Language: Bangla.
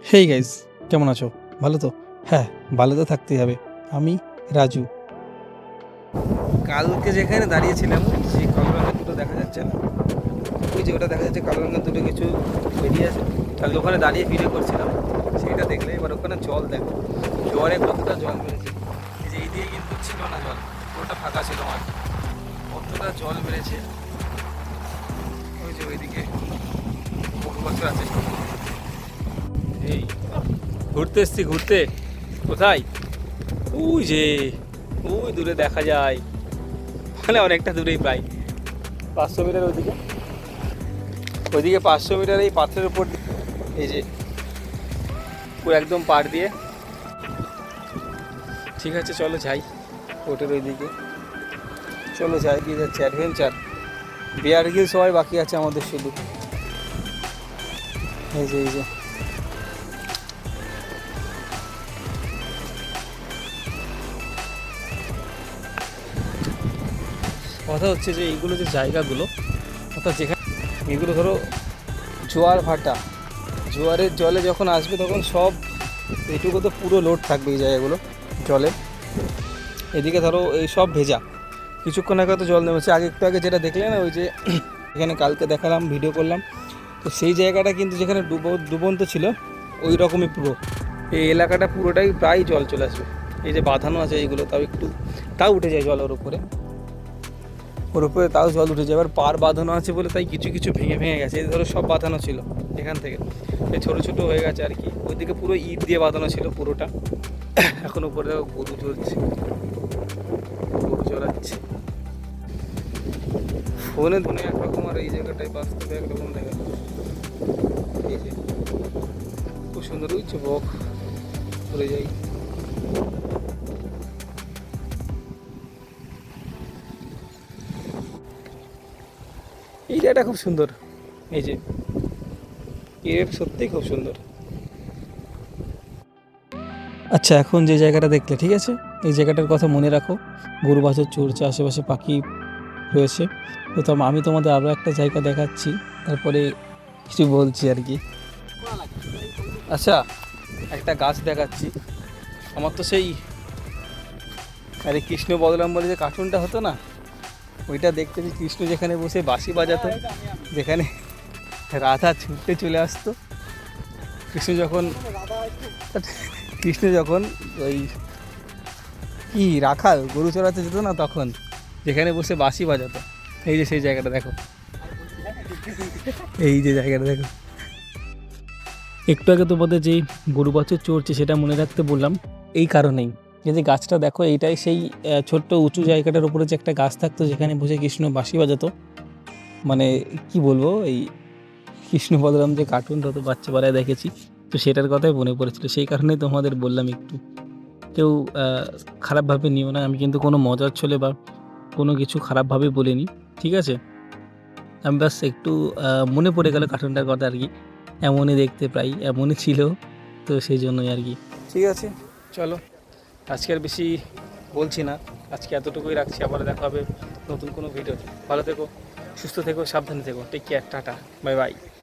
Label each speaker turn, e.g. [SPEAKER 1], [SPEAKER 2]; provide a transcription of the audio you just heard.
[SPEAKER 1] হেই গাইস, কেমন আছো? ভালো তো? হ্যাঁ, ভালো তো থাকতেই হবে। আমি রাজু। কালকে যেখানে দাঁড়িয়েছিলাম সেই কালো রঙের দুটো দেখা যাচ্ছে না, ওই যে ওটা দেখা যাচ্ছে কালো রঙের দুটো কিছু বেরিয়ে আছে। কালকে ওখানে দাঁড়িয়ে ভিডিও করছিলাম, সেইটা দেখলে এবার ওখানে জল দেখো, জোয়ারে কতটা জল বেড়েছে। এই যে এই দিকে কিন্তু ছিল না জল, পুরোটা ফাঁকা ছিল মাঠ, কতটা জল বেড়েছে। ওই যে ওইদিকে বহু বছর আছে। এই ঘুরতে এসছি, ঘুরতে। কোথায়? ওই যে ওই দূরে দেখা যায়, মানে অনেকটা দূরেই, প্রায় 500 মিটার। ওইদিকে ওইদিকে 500 মিটার এই পাথরের উপর এই যে পুরো একদম পাড় দিয়ে। ঠিক আছে, চলো যাই ওটার ওইদিকে। চলো যাই, দিয়ে যাচ্ছে অ্যাডভেঞ্চার। বিয়ার গিল সবাই বাকি আছে আমাদের শুধু। এই যে কথা হচ্ছে যে এইগুলো যে জায়গাগুলো, অর্থাৎ যেখানে এগুলো ধরো জোয়ার ভাটা, জোয়ারের জলে যখন আসবে তখন সব এইটুকু তো পুরো লোড থাকবে এই জায়গাগুলো জলে। এদিকে ধরো এই সব ভেজা, কিছুক্ষণ আগে তো জল নেমেছে। আগে একটু আগে যেটা দেখলে না, ওই যে এখানে কালকে দেখালাম, ভিডিও করলাম, তো সেই জায়গাটা কিন্তু যেখানে ডুবন্ত ছিল ওই রকমই পুরো এই এলাকাটা পুরোটাই প্রায় জল চলে আসবে। এই যে বাঁধানো আছে এইগুলো, তাও উঠে যায় জল ওর উপরে তাও জল উঠে যায়। এবার পার বাঁধানো আছে বলে তাই কিছু কিছু ভেঙে ভেঙে গেছে। এই ধরো সব বাঁধানো ছিল এখান থেকে, এই ছোটো ছোটো হয়ে গেছে আর কি। ওইদিকে পুরো ইট দিয়ে বাঁধানো ছিল পুরোটা। এখন উপরে দেখো গরু চলছে, গরু চড়াচ্ছে। ফোনে ধনে একরকম আর এই জায়গাটায় বাস্তবে একরকম দেখা। এই যে খুব সুন্দর উঠছে, বক করে যাই। এই জায়গাটা খুব সুন্দর, এই যে এর সত্যিই খুব সুন্দর। আচ্ছা, এখন যে জায়গাটা দেখলে, ঠিক আছে, এই জায়গাটার কথা মনে রাখো। গরু বাছুর চড়ছে, আশেপাশে পাখি রয়েছে। তো আমি তোমাদের আরও একটা জায়গা দেখাচ্ছি, তারপরে কিছু বলছি আর কি। আচ্ছা, একটা গাছ দেখাচ্ছি। আমার তো সেই আরে কৃষ্ণ বলরাম বলে যে কার্টুনটা হতো না, ওইটা দেখতে যে কৃষ্ণ যেখানে বসে বাঁশি বাজাতো, যেখানে রাধা ছুটতে চলে আসতো। কৃষ্ণ যখন কৃষ্ণ যখন ওই কি রাখাল গরু চড়াতে যেত না, তখন যেখানে বসে বাঁশি বাজাতো, এই যে সেই জায়গাটা দেখো, এই যে জায়গাটা দেখো। একটু আগে তোমাদের যেই গরু বাছুর চড়ছে সেটা মনে রাখতে বললাম এই কারণেই, যে গাছটা দেখো, এইটাই সেই ছোট্ট উঁচু জায়গাটার উপরে যে একটা গাছ থাকতো যেখানে বসে কৃষ্ণ বাঁশি বাজাতো। মানে কি বলবো, এই কৃষ্ণ বলরাম যে কার্টুন তত বাচ্চা বেলায় দেখেছি, তো সেটার কথাই মনে পড়েছিল, সেই কারণেই তোমাদের বললাম একটু। কেউ খারাপভাবে নিও না, আমি কিন্তু কোনো মজার ছলে বা কোনো কিছু খারাপভাবে বলিনি, ঠিক আছে? আমি বাস একটু মনে পড়ে গেল কার্টুনটার কথা আর কি। এমনই দেখতে, প্রায় এমনই ছিল, তো সেই জন্যই আর কি। ঠিক আছে, চলো আজকে আর বেশি বলছি না, আজকে এতটুকুই রাখছি। আবার দেখা হবে নতুন কোনো ভিডিও। ভালো থেকো, সুস্থ থেকো, সাবধানে থেকো। Take care, tata, bye by.